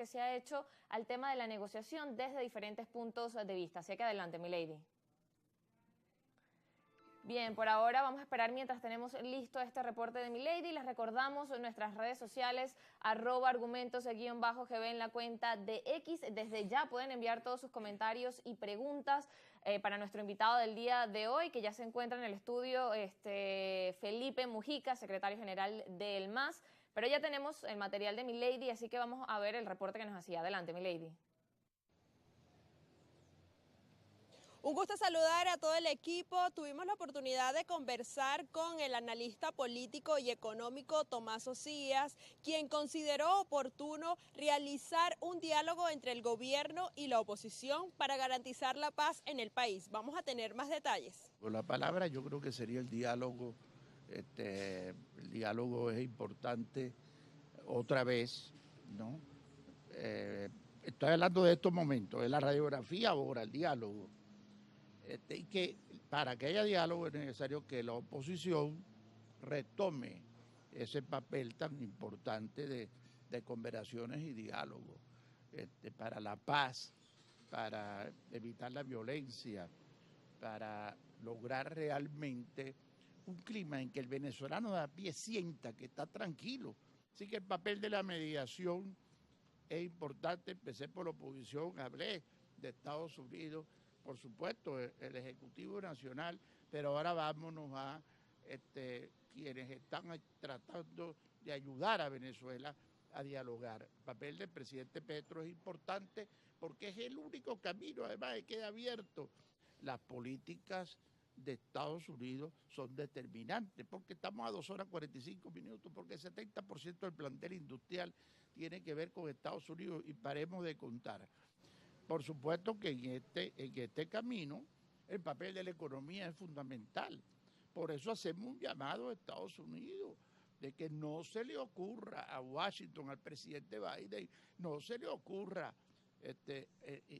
que se ha hecho al tema de la negociación desde diferentes puntos de vista. Así que adelante, milady. Bien, por ahora vamos a esperar mientras tenemos listo este reporte de milady. Les recordamos en nuestras redes sociales, @argumentos_gb en la cuenta de X. Desde ya pueden enviar todos sus comentarios y preguntas para nuestro invitado del día de hoy, que ya se encuentra en el estudio, Felipe Mujica, secretario general del MAS. Pero ya tenemos el material de milady, así que vamos a ver el reporte que nos hacía. Adelante, milady. Un gusto saludar a todo el equipo. Tuvimos la oportunidad de conversar con el analista político y económico Tomás Osías, quien consideró oportuno realizar un diálogo entre el gobierno y la oposición para garantizar la paz en el país. Vamos a tener más detalles. Con la palabra yo creo que sería el diálogo. El diálogo es importante otra vez, ¿no? Estoy hablando de estos momentos, de la radiografía ahora, el diálogo. Y que para que haya diálogo es necesario que la oposición retome ese papel tan importante de conversaciones y diálogo para la paz, para evitar la violencia, para lograr realmente un clima en que el venezolano de a pie sienta que está tranquilo. Así que el papel de la mediación es importante. Empecé por la oposición, hablé de Estados Unidos, por supuesto, el Ejecutivo Nacional, pero ahora vámonos a quienes están tratando de ayudar a Venezuela a dialogar. El papel del presidente Petro es importante porque es el único camino, además, que queda abierto. Las políticas de Estados Unidos son determinantes, porque estamos a 2 horas 45 minutos, porque el 70% del plantel industrial tiene que ver con Estados Unidos y paremos de contar. Por supuesto que en este camino el papel de la economía es fundamental. Por eso hacemos un llamado a Estados Unidos de que no se le ocurra a Washington, al presidente Biden, no se le ocurra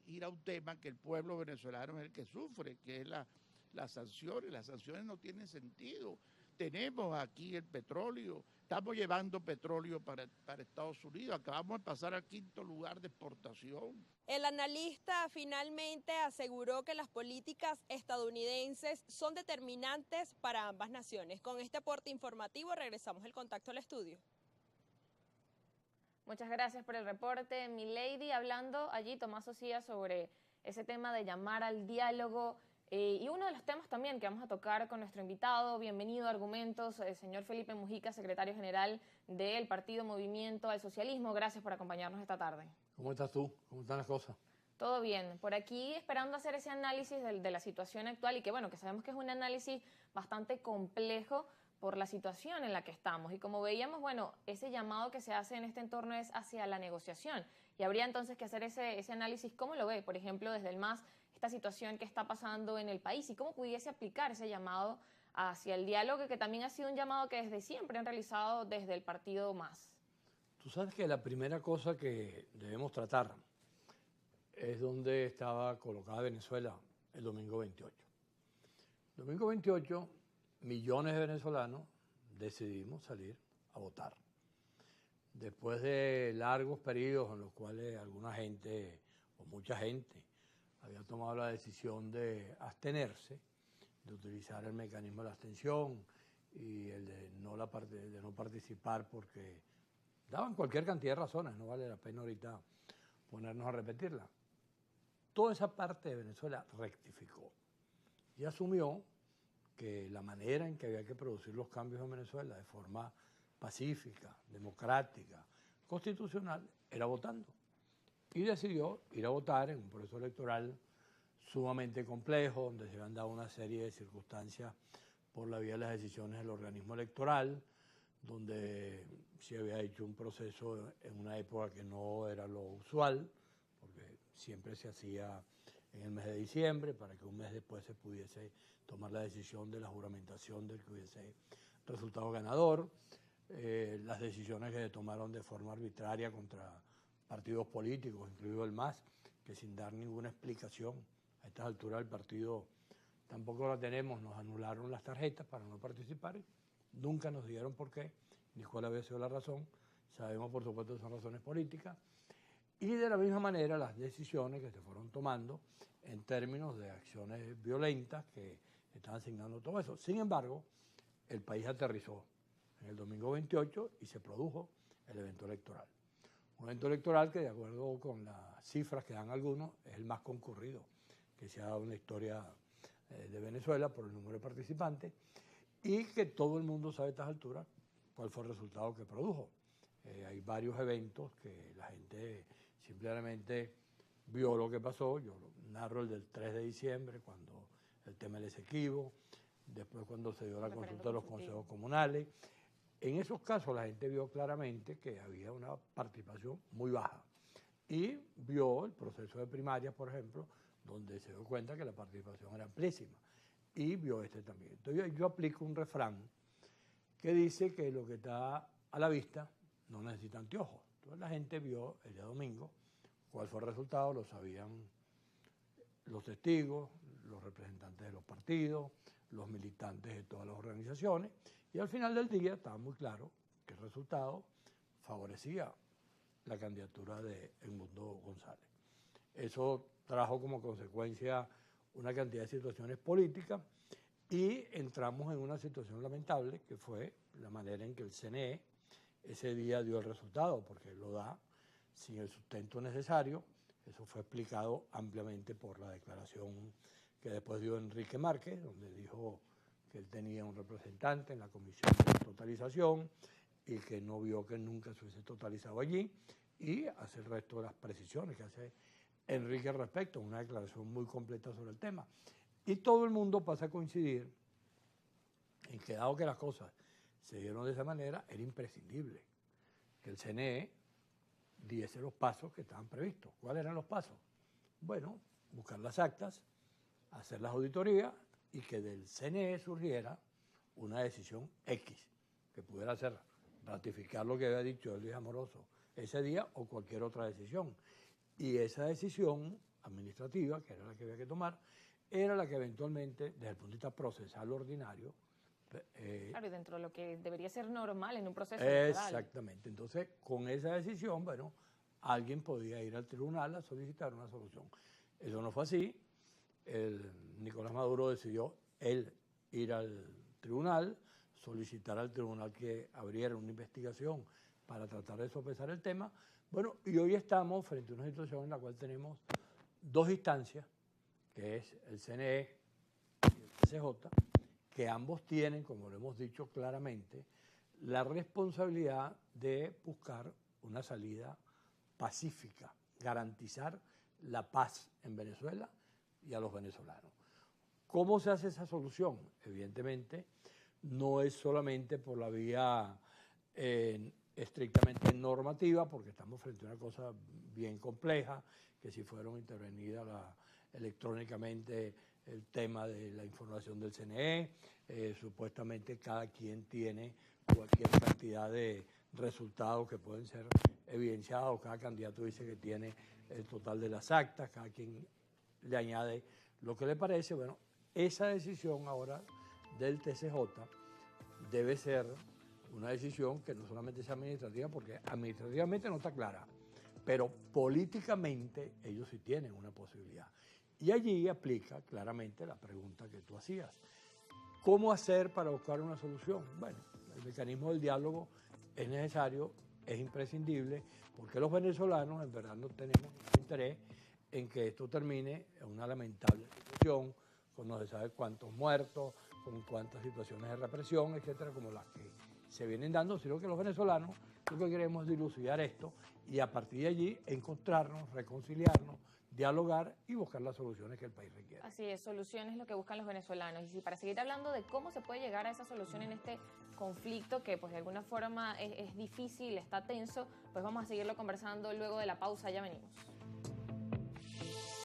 ir a un tema que el pueblo venezolano es el que sufre, que es las sanciones. Las sanciones no tienen sentido. Tenemos aquí el petróleo, estamos llevando petróleo para Estados Unidos, acabamos de pasar al 5º lugar de exportación. El analista finalmente aseguró que las políticas estadounidenses son determinantes para ambas naciones. Con este aporte informativo regresamos el contacto al estudio. Muchas gracias por el reporte, milady. Hablando allí, Tomás Osías, sobre ese tema de llamar al diálogo. Y uno de los temas también que vamos a tocar con nuestro invitado, bienvenido a Argumentos, el señor Felipe Mujica, secretario general del Partido Movimiento al Socialismo. Gracias por acompañarnos esta tarde. ¿Cómo estás tú? ¿Cómo están las cosas? Todo bien. Por aquí esperando hacer ese análisis de la situación actual y que bueno, que sabemos que es un análisis bastante complejo por la situación en la que estamos. Y como veíamos, bueno, ese llamado que se hace en este entorno es hacia la negociación. Y habría entonces que hacer ese análisis. ¿Cómo lo ve, por ejemplo, desde el MAS, esta situación que está pasando en el país? ¿Y cómo pudiese aplicar ese llamado hacia el diálogo, que también ha sido un llamado que desde siempre han realizado desde el partido MAS? Tú sabes que la primera cosa que debemos tratar es donde estaba colocada Venezuela el domingo 28. El domingo 28, millones de venezolanos decidimos salir a votar. Después de largos periodos en los cuales alguna gente, o mucha gente, había tomado la decisión de abstenerse, de utilizar el mecanismo de la abstención y el de no participar porque daban cualquier cantidad de razones, no vale la pena ahorita ponernos a repetirla. Toda esa parte de Venezuela rectificó y asumió que la manera en que había que producir los cambios en Venezuela de forma pacífica, democrática, constitucional, era votando. Y decidió ir a votar en un proceso electoral sumamente complejo, donde se habían dado una serie de circunstancias por la vía de las decisiones del organismo electoral, donde se había hecho un proceso en una época que no era lo usual, porque siempre se hacía en el mes de diciembre, para que un mes después se pudiese tomar la decisión de la juramentación del que hubiese resultado ganador, las decisiones que se tomaron de forma arbitraria contra partidos políticos, incluido el MAS, que sin dar ninguna explicación a estas alturas del partido tampoco la tenemos, nos anularon las tarjetas para no participar, nunca nos dijeron por qué, ni cuál había sido la razón, sabemos por supuesto que son razones políticas, Y de la misma manera las decisiones que se fueron tomando en términos de acciones violentas que están asignando todo eso. Sin embargo, el país aterrizó en el domingo 28 y se produjo el evento electoral. Un evento electoral que, de acuerdo con las cifras que dan algunos, es el más concurrido que se ha dado en la historia de Venezuela por el número de participantes, y que todo el mundo sabe a estas alturas cuál fue el resultado que produjo. Hay varios eventos que la gente simplemente vio lo que pasó. Yo narro el del 3 de diciembre, cuando el tema del Esequibo, después cuando se dio la consulta de los consejos comunales. En esos casos la gente vio claramente que había una participación muy baja, y vio el proceso de primarias, por ejemplo, donde se dio cuenta que la participación era amplísima, y vio este también. Entonces yo aplico un refrán que dice que lo que está a la vista no necesita anteojos. Entonces la gente vio el día domingo cuál fue el resultado, lo sabían los testigos, los representantes de los partidos, los militantes de todas las organizaciones, y al final del día estaba muy claro que el resultado favorecía la candidatura de Edmundo González. Eso trajo como consecuencia una cantidad de situaciones políticas, y entramos en una situación lamentable, que fue la manera en que el CNE ese día dio el resultado, porque lo da sin el sustento necesario. Eso fue explicado ampliamente por la declaración que después dio Enrique Márquez, donde dijo que él tenía un representante en la comisión de totalización y que no vio que nunca se hubiese totalizado allí, y hace el resto de las precisiones que hace Enrique al respecto, una declaración muy completa sobre el tema. Y todo el mundo pasa a coincidir en que, dado que las cosas se dieron de esa manera, era imprescindible que el CNE diese los pasos que estaban previstos. ¿Cuáles eran los pasos? Bueno, buscar las actas, hacer las auditorías, y que del CNE surgiera una decisión X, que pudiera ser ratificar lo que había dicho Luis Amoroso ese día o cualquier otra decisión. Y esa decisión administrativa, que era la que había que tomar, era la que eventualmente, desde el punto de vista procesal ordinario, claro, y dentro de lo que debería ser normal en un proceso electoral. Exactamente. Entonces, con esa decisión, bueno, alguien podía ir al tribunal a solicitar una solución. Eso no fue así. Nicolás Maduro decidió él ir al tribunal, solicitar al tribunal que abriera una investigación para tratar de sopesar el tema. Bueno, y hoy estamos frente a una situación en la cual tenemos dos instancias, que es el CNE y el TCJ, que ambos tienen, como lo hemos dicho claramente, la responsabilidad de buscar una salida pacífica, garantizar la paz en Venezuela y a los venezolanos. ¿Cómo se hace esa solución? Evidentemente, no es solamente por la vía estrictamente normativa, porque estamos frente a una cosa bien compleja, que si fueron intervenidas electrónicamente el tema de la información del CNE, supuestamente cada quien tiene cualquier cantidad de resultados que pueden ser evidenciados, cada candidato dice que tiene el total de las actas, cada quien le añade lo que le parece. Bueno, esa decisión ahora del TCJ debe ser una decisión que no solamente sea administrativa, porque administrativamente no está clara, pero políticamente ellos sí tienen una posibilidad. Y allí aplica claramente la pregunta que tú hacías. ¿Cómo hacer para buscar una solución? Bueno, el mecanismo del diálogo es necesario, es imprescindible, porque los venezolanos en verdad no tenemos interés en que esto termine en una lamentable situación, con no se sabe cuántos muertos, con cuántas situaciones de represión, etcétera, como las que se vienen dando, sino que los venezolanos lo que queremos es dilucidar esto y a partir de allí encontrarnos, reconciliarnos, dialogar y buscar las soluciones que el país requiere. Así es, soluciones lo que buscan los venezolanos. Y si para seguir hablando de cómo se puede llegar a esa solución en este conflicto que pues de alguna forma es difícil, está tenso, pues vamos a seguirlo conversando luego de la pausa, ya venimos.